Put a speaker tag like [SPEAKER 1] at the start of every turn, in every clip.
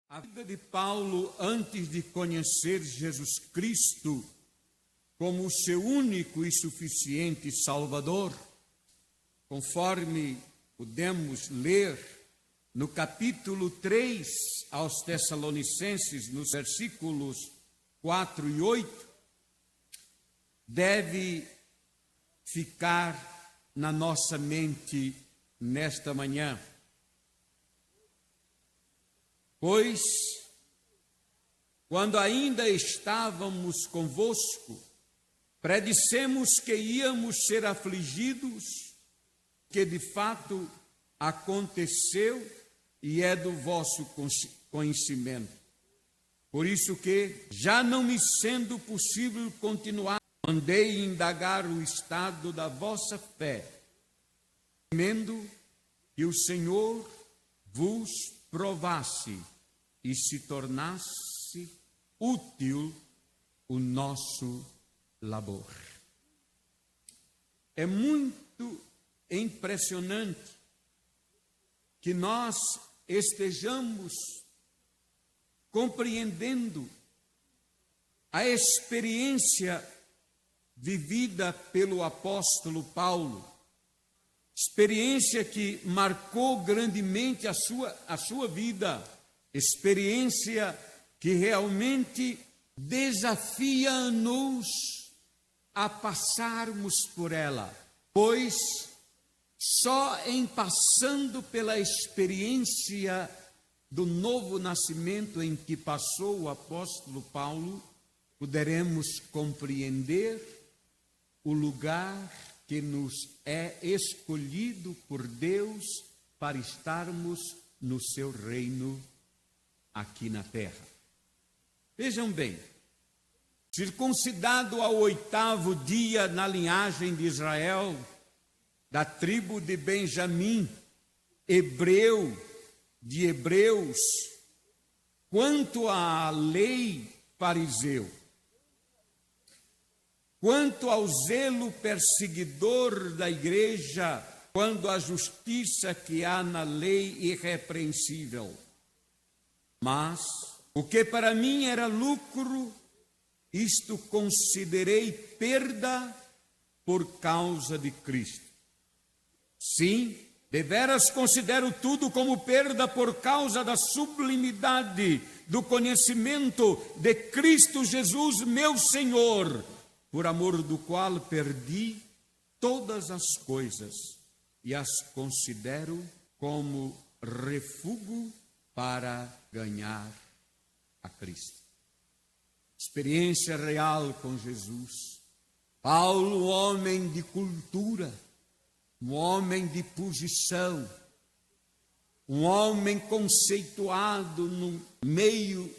[SPEAKER 1] A vida de Paulo, antes de conhecer Jesus Cristo como o seu único e suficiente Salvador, conforme podemos ler no capítulo 3 aos Tessalonicenses, nos versículos 4 e 8, deve ficar na nossa mente nesta manhã. Pois, quando ainda estávamos convosco, predissemos que íamos ser afligidos, que de fato aconteceu e é do vosso conhecimento. Por isso que, já não me sendo possível continuar, mandei indagar o estado da vossa fé, temendo que o Senhor vos provasse e se tornasse útil o nosso labor. É muito impressionante que nós estejamos compreendendo a experiência vivida pelo apóstolo Paulo, experiência que marcou grandemente a sua vida, experiência que realmente desafia-nos a passarmos por ela, pois só em passando pela experiência do novo nascimento em que passou o apóstolo Paulo, poderemos compreender o lugar que nos é escolhido por Deus para estarmos no seu reino aqui na terra. Vejam bem, circuncidado ao 8º dia na linhagem de Israel, da tribo de Benjamim, hebreu de hebreus, quanto à lei, fariseu, quanto ao zelo perseguidor da igreja, quanto à justiça que há na lei irrepreensível. Mas o que para mim era lucro, isto considerei perda por causa de Cristo. Sim, deveras considero tudo como perda por causa da sublimidade do conhecimento de Cristo Jesus, meu Senhor, por amor do qual perdi todas as coisas e as considero como refúgio para ganhar a Cristo. Experiência real com Jesus. Paulo, homem de cultura, um homem de posição, um homem conceituado no meio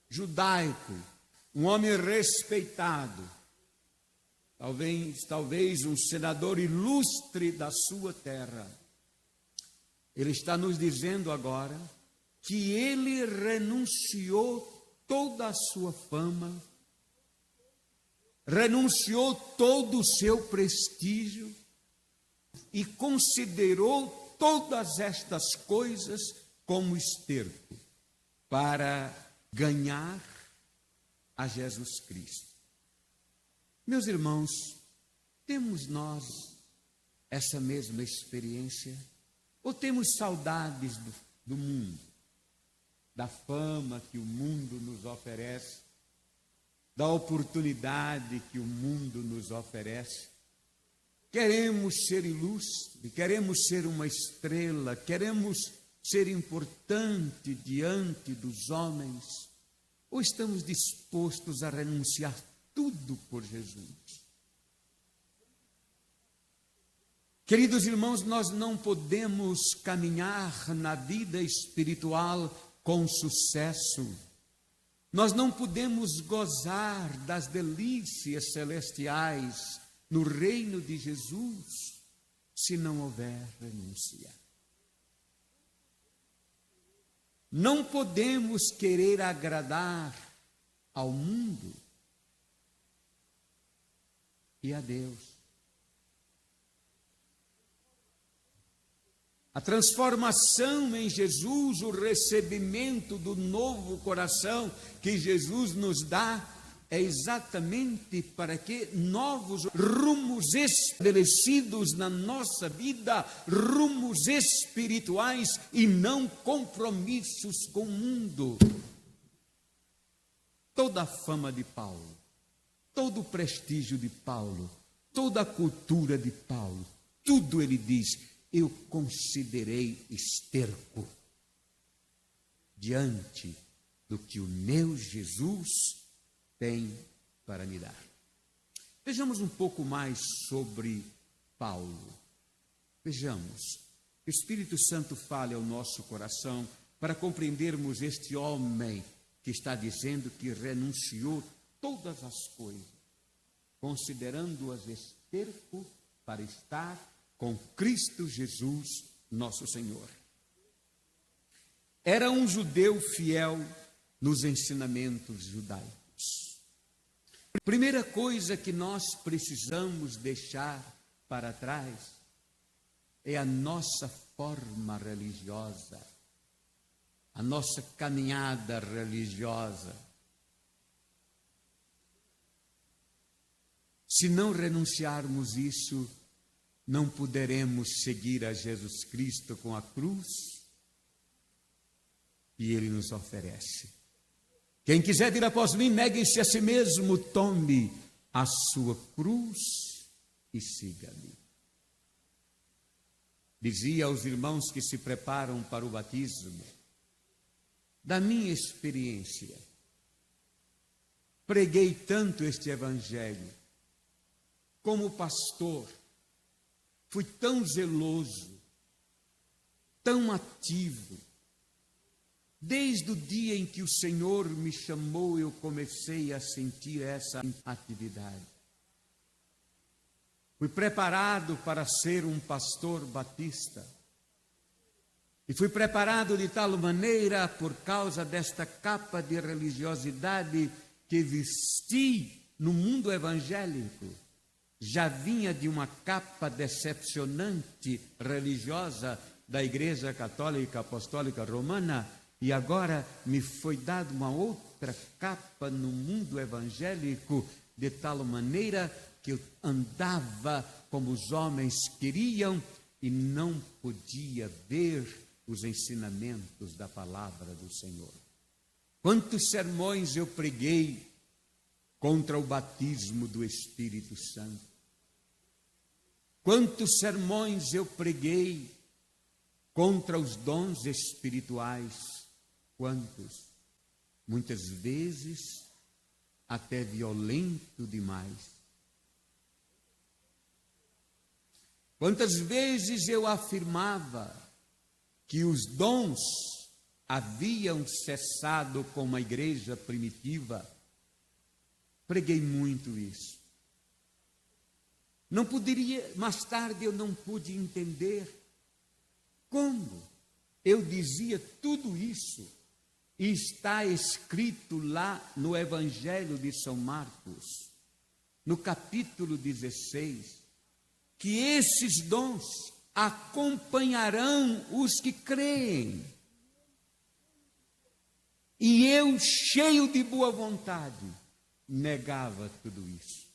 [SPEAKER 1] judaico, um homem respeitado, talvez um senador ilustre da sua terra. Ele está nos dizendo agora que ele renunciou toda a sua fama, renunciou todo o seu prestígio e considerou todas estas coisas como esterco para ganhar a Jesus Cristo. Meus irmãos, temos nós essa mesma experiência? Ou temos saudades do mundo, da fama que o mundo nos oferece, da oportunidade que o mundo nos oferece? Queremos ser ilustres, queremos ser uma estrela, queremos ser importante diante dos homens, ou estamos dispostos a renunciar tudo por Jesus? Queridos irmãos, nós não podemos caminhar na vida espiritual com sucesso. Nós não podemos gozar das delícias celestiais no reino de Jesus se não houver renúncia. Não podemos querer agradar ao mundo e a Deus. A transformação em Jesus, o recebimento do novo coração que Jesus nos dá, é exatamente para que novos rumos estabelecidos na nossa vida, rumos espirituais e não compromissos com o mundo. Toda a fama de Paulo, todo o prestígio de Paulo, toda a cultura de Paulo, tudo ele diz, eu considerei esterco diante do que o meu Jesus tem para me dar. Vejamos um pouco mais sobre Paulo. Vejamos, o Espírito Santo fale ao nosso coração para compreendermos este homem que está dizendo que renunciou todas as coisas, considerando-as esterco para estar com Cristo Jesus, nosso Senhor. Era um judeu fiel nos ensinamentos judaicos. Primeira coisa que nós precisamos deixar para trás é a nossa forma religiosa, a nossa caminhada religiosa. Se não renunciarmos isso, não poderemos seguir a Jesus Cristo com a cruz que Ele nos oferece. Quem quiser vir após mim, negue-se a si mesmo, tome a sua cruz e siga-me. Dizia aos irmãos que se preparam para o batismo, da minha experiência, preguei tanto este evangelho, como pastor, fui tão zeloso, tão ativo. Desde o dia em que o Senhor me chamou, eu comecei a sentir essa atividade. Fui preparado para ser um pastor batista. E fui preparado de tal maneira por causa desta capa de religiosidade que vesti no mundo evangélico. Já vinha de uma capa decepcionante religiosa da Igreja Católica Apostólica Romana, e agora me foi dada uma outra capa no mundo evangélico, de tal maneira que eu andava como os homens queriam e não podia ver os ensinamentos da palavra do Senhor. Quantos sermões eu preguei contra o batismo do Espírito Santo? Quantos sermões eu preguei contra os dons espirituais? Quantos? Muitas vezes até violento demais. Quantas vezes eu afirmava que os dons haviam cessado com a igreja primitiva? Preguei muito isso. Não poderia, mais tarde eu não pude entender como eu dizia tudo isso. E está escrito lá no Evangelho de São Marcos, no capítulo 16, que esses dons acompanharão os que creem. E eu, cheio de boa vontade, negava tudo isso.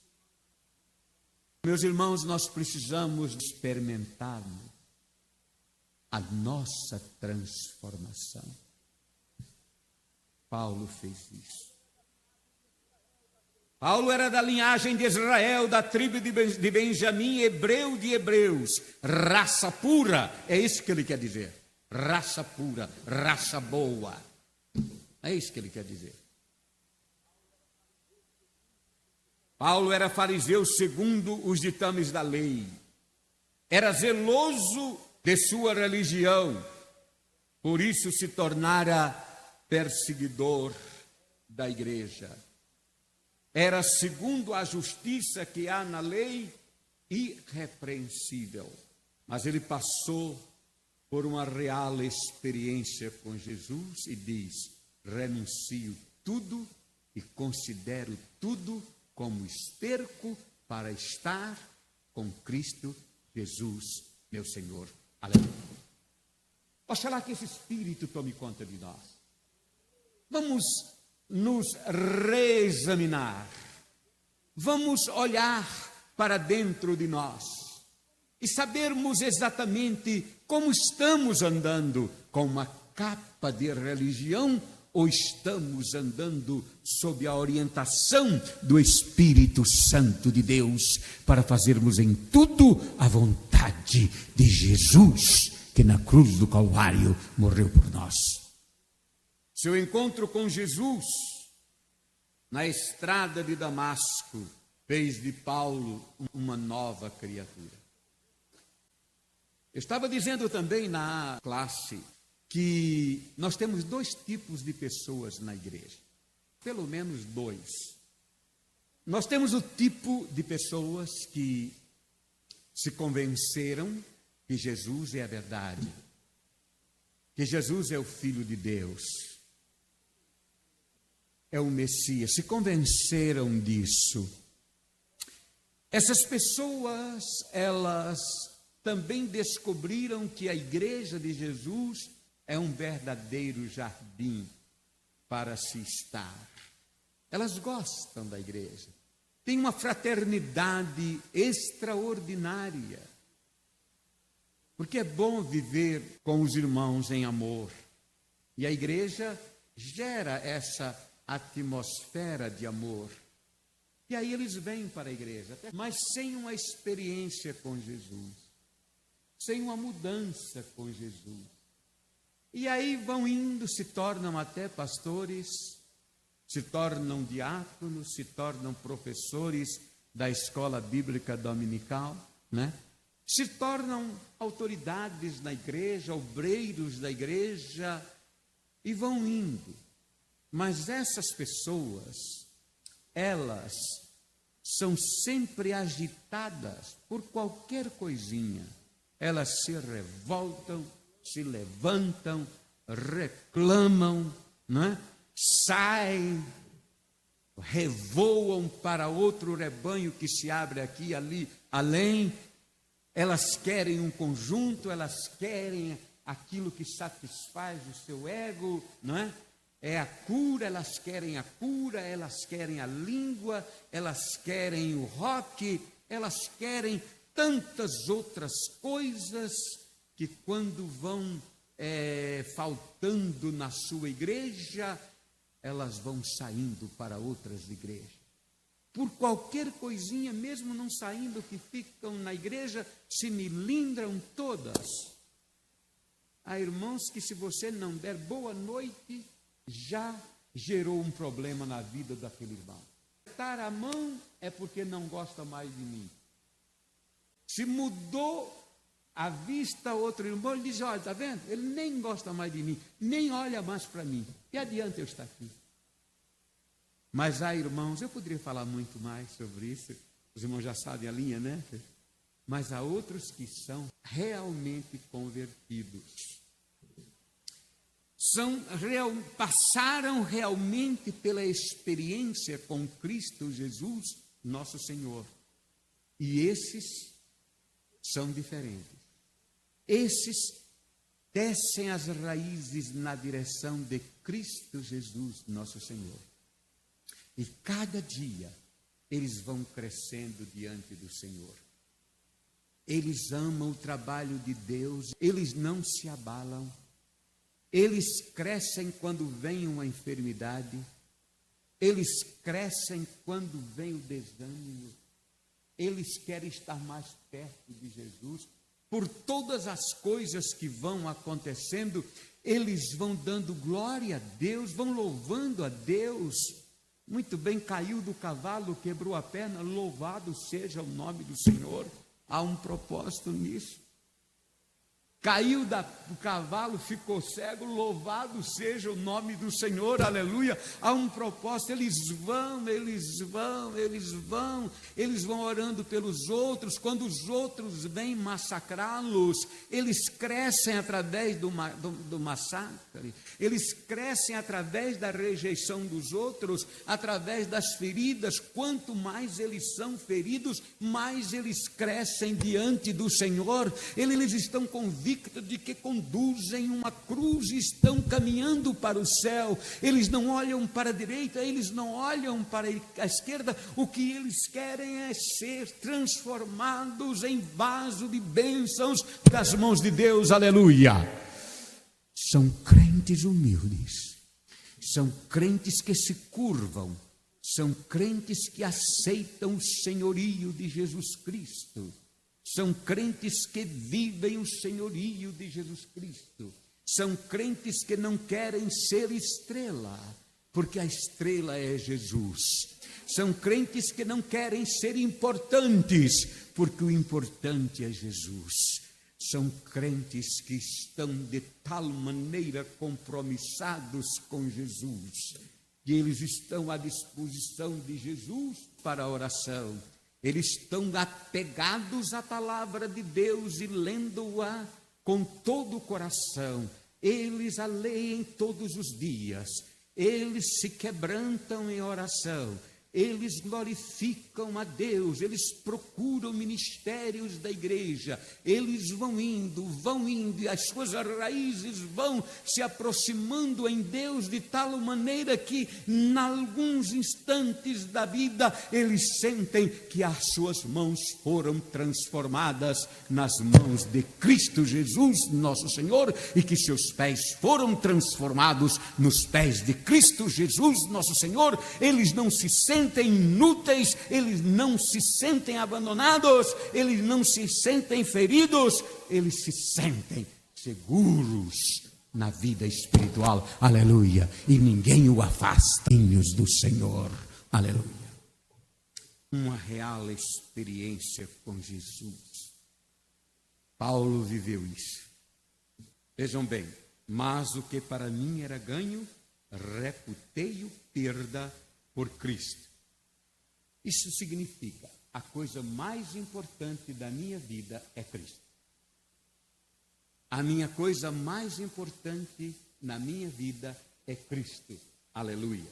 [SPEAKER 1] Meus irmãos, nós precisamos experimentar a nossa transformação. Paulo fez isso. Paulo era da linhagem de Israel, da tribo de Benjamim, hebreu de hebreus, raça pura, é isso que ele quer dizer. Raça pura, raça boa. É isso que ele quer dizer. Paulo era fariseu segundo os ditames da lei. Era zeloso de sua religião. Por isso se tornara perseguidor da igreja. Era, segundo a justiça que há na lei, irrepreensível. Mas ele passou por uma real experiência com Jesus e diz: renuncio tudo e considero tudo como esterco para estar com Cristo Jesus, meu Senhor. Aleluia. Oxalá que esse Espírito tome conta de nós. Vamos nos reexaminar. Vamos olhar para dentro de nós e sabermos exatamente como estamos andando, com uma capa de religião ou estamos andando sob a orientação do Espírito Santo de Deus para fazermos em tudo a vontade de Jesus, que na cruz do Calvário morreu por nós. Seu encontro com Jesus na estrada de Damasco fez de Paulo uma nova criatura. Eu estava dizendo também na classe que nós temos dois tipos de pessoas na igreja, pelo menos dois. Nós temos o tipo de pessoas que se convenceram que Jesus é a verdade, que Jesus é o Filho de Deus, é o Messias, se convenceram disso. Essas pessoas, elas também descobriram que a igreja de Jesus é um verdadeiro jardim para se estar. Elas gostam da igreja, tem uma fraternidade extraordinária, porque é bom viver com os irmãos em amor, e a igreja gera essa atmosfera de amor. E aí eles vêm para a igreja, mas sem uma experiência com Jesus, sem uma mudança com Jesus. E aí vão indo, se tornam até pastores, se tornam diáconos, se tornam professores da escola bíblica dominical, né? Se tornam autoridades na igreja, obreiros da igreja, e vão indo. Mas essas pessoas, elas são sempre agitadas por qualquer coisinha. Elas se revoltam, se levantam, reclamam, não é? Saem, revoam para outro rebanho que se abre aqui, ali, além. Elas querem um conjunto, elas querem aquilo que satisfaz o seu ego, não é? É a cura, elas querem a cura, elas querem a língua, elas querem o rock, elas querem tantas outras coisas que quando vão faltando na sua igreja, elas vão saindo para outras igrejas. Por qualquer coisinha, mesmo não saindo, que ficam na igreja, se milindram todas. Há irmãos que, se você não der boa noite, já gerou um problema na vida daquele irmão. Apertar a mão é porque não gosta mais de mim. Se mudou a vista a outro irmão, ele diz: olha, está vendo? Ele nem gosta mais de mim, nem olha mais para mim. Que adianta eu estar aqui? Mas há irmãos, eu poderia falar muito mais sobre isso, os irmãos já sabem a linha, né? Mas há outros que são realmente convertidos. Passaram realmente pela experiência com Cristo Jesus, nosso Senhor. E esses são diferentes. Esses descem as raízes na direção de Cristo Jesus, nosso Senhor. E cada dia eles vão crescendo diante do Senhor. Eles amam o trabalho de Deus, eles não se abalam. Eles crescem quando vem uma enfermidade, eles crescem quando vem o desânimo, eles querem estar mais perto de Jesus. Por todas as coisas que vão acontecendo, eles vão dando glória a Deus, vão louvando a Deus. Muito bem, caiu do cavalo, quebrou a perna, louvado seja o nome do Senhor. Há um propósito nisso. Caiu do cavalo, ficou cego, louvado seja o nome do Senhor, aleluia. Há um propósito, eles vão orando pelos outros. Quando os outros vêm massacrá-los, eles crescem através do massacre, eles crescem através da rejeição dos outros, através das feridas. Quanto mais eles são feridos, mais eles crescem diante do Senhor. Eles estão convictos convictos de que conduzem uma cruz e estão caminhando para o céu. Eles não olham para a direita, eles não olham para a esquerda. O que eles querem é ser transformados em vaso de bênçãos das mãos de Deus. Aleluia! São crentes humildes, são crentes que se curvam, são crentes que aceitam o senhorio de Jesus Cristo, são crentes que vivem o senhorio de Jesus Cristo, são crentes que não querem ser estrela, porque a estrela é Jesus, são crentes que não querem ser importantes, porque o importante é Jesus. São crentes que estão de tal maneira compromissados com Jesus, que eles estão à disposição de Jesus para a oração. Eles estão apegados à palavra de Deus e lendo-a com todo o coração. Eles a leem todos os dias. Eles se quebrantam em oração. Eles glorificam a Deus, eles procuram ministérios da igreja, eles vão indo, e as suas raízes vão se aproximando em Deus de tal maneira que, em alguns instantes da vida, eles sentem que as suas mãos foram transformadas nas mãos de Cristo Jesus, nosso Senhor, e que seus pés foram transformados nos pés de Cristo Jesus, nosso Senhor. Eles não se sentem inúteis, eles não se sentem abandonados, eles não se sentem feridos, eles se sentem seguros na vida espiritual, aleluia, e ninguém o afasta do Senhor, aleluia. Uma real experiência com Jesus. Paulo viveu isso. Vejam bem, mas o que para mim era ganho, reputei-o perda por Cristo. Isso significa, a coisa mais importante da minha vida é Cristo. A minha coisa mais importante na minha vida é Cristo. Aleluia.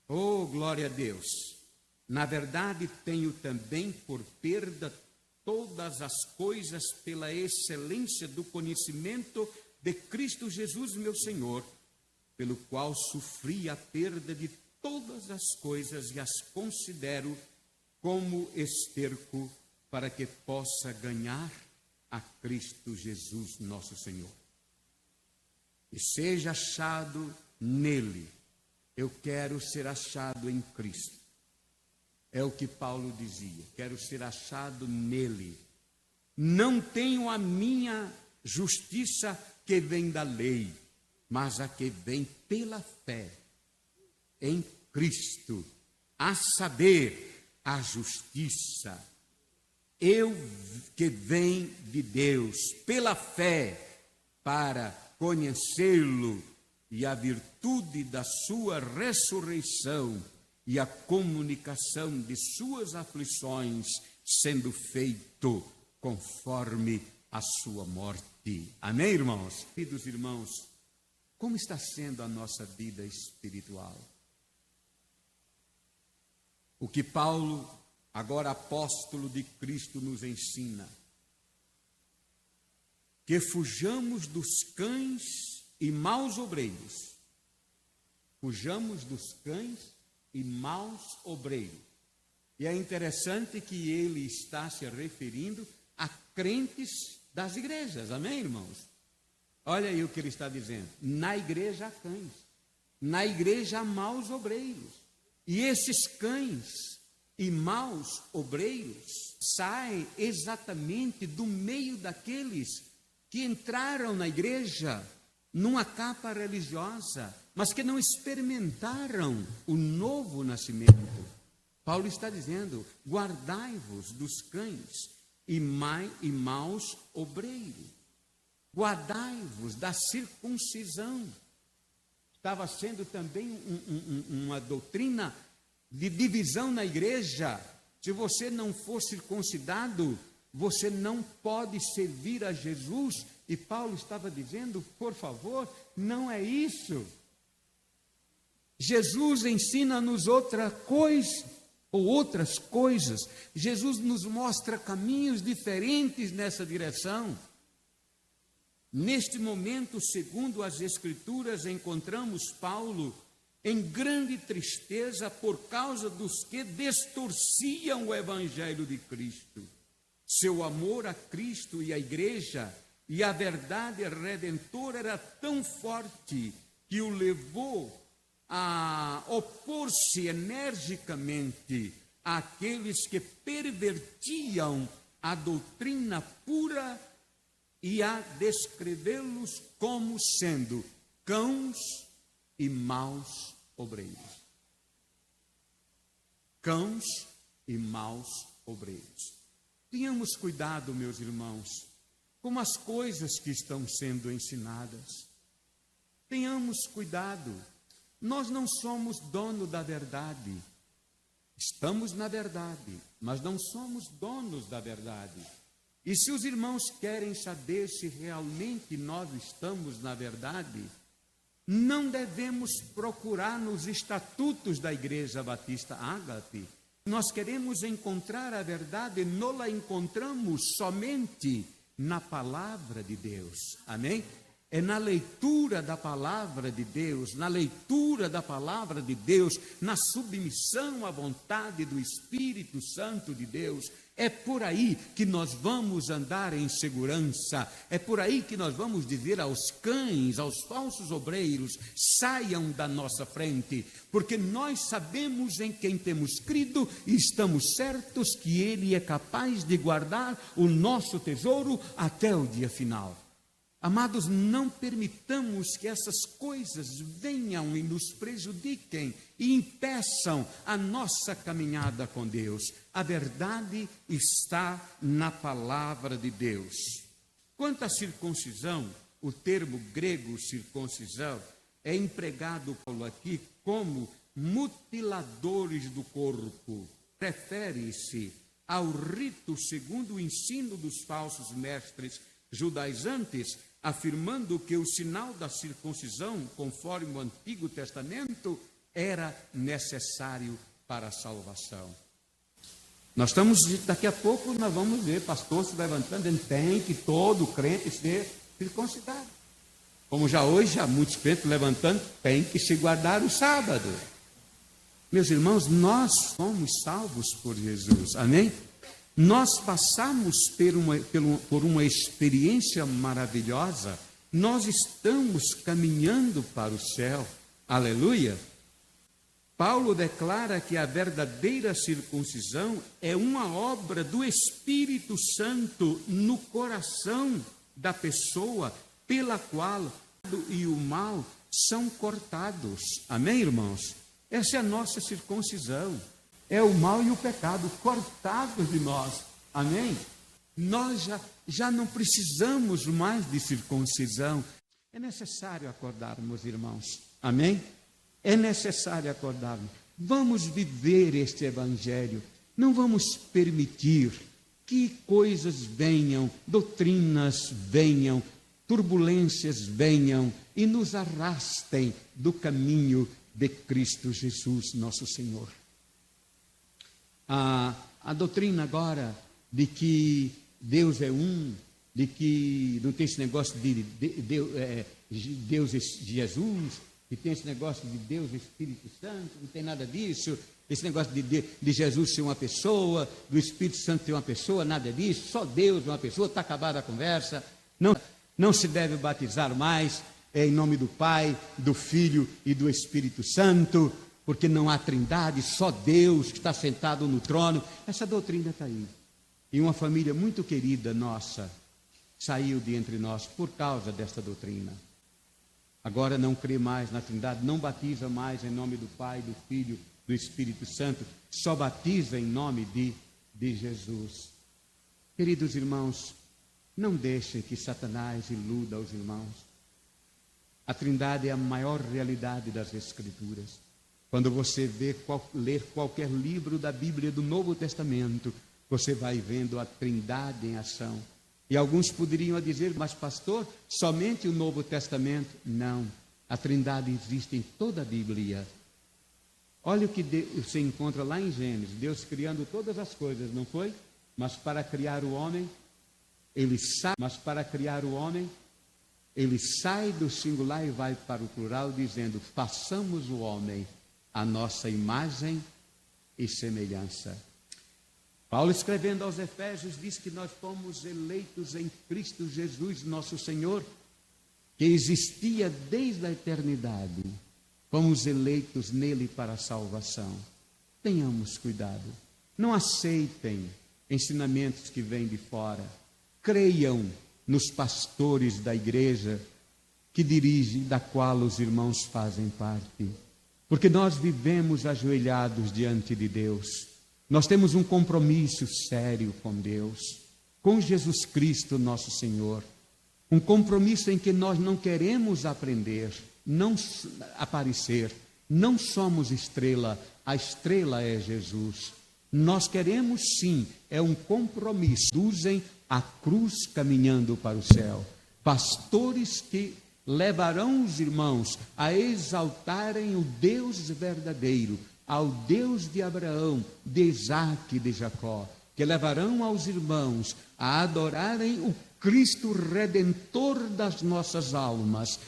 [SPEAKER 1] Oh, glória a Deus. Na verdade, tenho também por perda todas as coisas pela excelência do conhecimento de Cristo Jesus, meu Senhor, pelo qual sofri a perda de todas as coisas e as considero como esterco para que possa ganhar a Cristo Jesus, nosso Senhor. E seja achado nele. Eu quero ser achado em Cristo. É o que Paulo dizia. Quero ser achado nele. Não tenho a minha justiça que vem da lei, mas a que vem pela fé em Cristo, a saber, a justiça, que vem de Deus, pela fé, para conhecê-lo e a virtude da sua ressurreição e a comunicação de suas aflições, sendo feito conforme a sua morte. Amém, irmãos? Queridos irmãos, como está sendo a nossa vida espiritual? O que Paulo, agora apóstolo de Cristo, nos ensina: que fujamos dos cães e maus obreiros. Fujamos dos cães e maus obreiros. E é interessante que ele está se referindo a crentes das igrejas. Amém, irmãos? Olha aí o que ele está dizendo. Na igreja há cães. Na igreja há maus obreiros. E esses cães e maus obreiros saem exatamente do meio daqueles que entraram na igreja numa capa religiosa, mas que não experimentaram o novo nascimento. Paulo está dizendo: guardai-vos dos cães e maus obreiros. Guardai-vos da circuncisão. Estava sendo também uma doutrina de divisão na igreja. Se você não for circuncidado, você não pode servir a Jesus. E Paulo estava dizendo: por favor, não é isso. Jesus ensina-nos outra coisa, ou outras coisas. Jesus nos mostra caminhos diferentes nessa direção. Neste momento, segundo as Escrituras, encontramos Paulo em grande tristeza por causa dos que distorciam o Evangelho de Cristo. Seu amor a Cristo e à Igreja e a verdade redentora era tão forte que o levou a opor-se energicamente àqueles que pervertiam a doutrina pura e a descrevê-los como sendo cãos e maus obreiros. Cãos e maus obreiros. Tenhamos cuidado, meus irmãos, com as coisas que estão sendo ensinadas. Tenhamos cuidado. Nós não somos dono da verdade. Estamos na verdade, mas não somos donos da verdade. E se os irmãos querem saber se realmente nós estamos na verdade, não devemos procurar nos estatutos da Igreja Batista Ágape. Nós queremos encontrar a verdade, não a encontramos somente na palavra de Deus. Amém? É na leitura da palavra de Deus, na leitura da palavra de Deus, na submissão à vontade do Espírito Santo de Deus. É por aí que nós vamos andar em segurança, é por aí que nós vamos dizer aos cães, aos falsos obreiros, saiam da nossa frente, porque nós sabemos em quem temos crido e estamos certos que Ele é capaz de guardar o nosso tesouro até o dia final. Amados, não permitamos que essas coisas venham e nos prejudiquem e impeçam a nossa caminhada com Deus. A verdade está na palavra de Deus. Quanto à circuncisão, o termo grego circuncisão é empregado aqui como mutiladores do corpo. Refere-se ao rito segundo o ensino dos falsos mestres judaizantes, afirmando que o sinal da circuncisão, conforme o Antigo Testamento, era necessário para a salvação. Nós estamos, daqui a pouco, nós vamos ver pastor se levantando, dizendo tem que todo crente ser circuncidado. Como já hoje há muitos crentes levantando, tem que se guardar o sábado. Meus irmãos, nós somos salvos por Jesus, amém? Nós passamos por uma experiência maravilhosa, nós estamos caminhando para o céu, aleluia. Paulo declara que a verdadeira circuncisão é uma obra do Espírito Santo no coração da pessoa, pela qual o e o mal são cortados, amém, irmãos? Essa é a nossa circuncisão. É o mal e o pecado cortados de nós, amém? Nós já não precisamos mais de circuncisão. É necessário acordarmos, irmãos, amém? É necessário acordarmos. Vamos viver este evangelho. Não vamos permitir que coisas venham, doutrinas venham, turbulências venham e nos arrastem do caminho de Cristo Jesus, nosso Senhor. A doutrina agora de que Deus é um, de que não tem esse negócio de Deus Jesus, que tem esse negócio de Deus Espírito Santo, não tem nada disso, esse negócio de Jesus ser uma pessoa, do Espírito Santo ser uma pessoa, nada disso, só Deus é uma pessoa, está acabada a conversa, não se deve batizar mais em nome do Pai, do Filho e do Espírito Santo, porque não há trindade, só Deus que está sentado no trono. Essa doutrina está aí. E uma família muito querida nossa saiu de entre nós por causa desta doutrina. Agora não crê mais na trindade, não batiza mais em nome do Pai, do Filho, do Espírito Santo, só batiza em nome de Jesus. Queridos irmãos, não deixem que Satanás iluda os irmãos. A trindade é a maior realidade das Escrituras. Quando você ler qualquer livro da Bíblia do Novo Testamento, você vai vendo a trindade em ação. E alguns poderiam dizer, mas pastor, somente o Novo Testamento? Não, a trindade existe em toda a Bíblia. Olha o que você encontra lá em Gênesis, Deus criando todas as coisas, não foi? Mas para criar o homem, ele sai do singular e vai para o plural, dizendo: façamos o homem a nossa imagem e semelhança. Paulo, escrevendo aos Efésios, diz que nós fomos eleitos em Cristo Jesus, nosso Senhor, que existia desde a eternidade. Fomos eleitos nele para a salvação. Tenhamos cuidado. Não aceitem ensinamentos que vêm de fora. Creiam nos pastores da igreja que dirige, da qual os irmãos fazem parte. Porque nós vivemos ajoelhados diante de Deus. Nós temos um compromisso sério com Deus, com Jesus Cristo, nosso Senhor. Um compromisso em que nós não queremos aprender, não aparecer. Não somos estrela, a estrela é Jesus. Nós queremos sim, é um compromisso. Conduzem a cruz caminhando para o céu. Pastores que levarão os irmãos a exaltarem o Deus verdadeiro, ao Deus de Abraão, de Isaque e de Jacó, que levarão aos irmãos a adorarem o Cristo Redentor das nossas almas,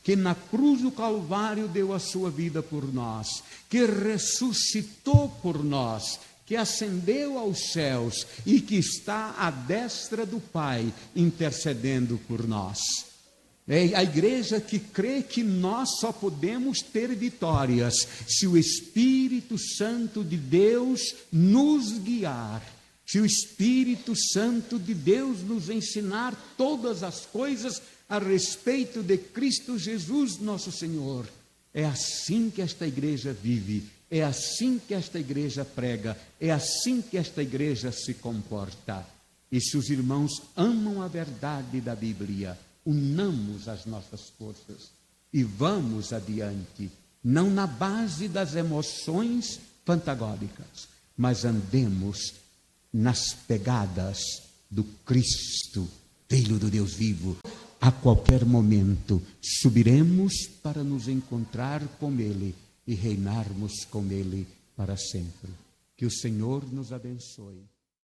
[SPEAKER 1] que na cruz do Calvário deu a sua vida por nós, que ressuscitou por nós, que ascendeu aos céus e que está à destra do Pai, intercedendo por nós. É a igreja que crê que nós só podemos ter vitórias se o Espírito Santo de Deus nos guiar, se o Espírito Santo de Deus nos ensinar todas as coisas a respeito de Cristo Jesus, nosso Senhor. É assim que esta igreja vive, é assim que esta igreja prega, é assim que esta igreja se comporta. E se os irmãos amam a verdade da Bíblia, unamos as nossas forças e vamos adiante, não na base das emoções fantagóricas, mas andemos nas pegadas do Cristo, Filho do Deus vivo. A qualquer momento subiremos para nos encontrar com Ele e reinarmos com Ele para sempre. Que o Senhor nos abençoe.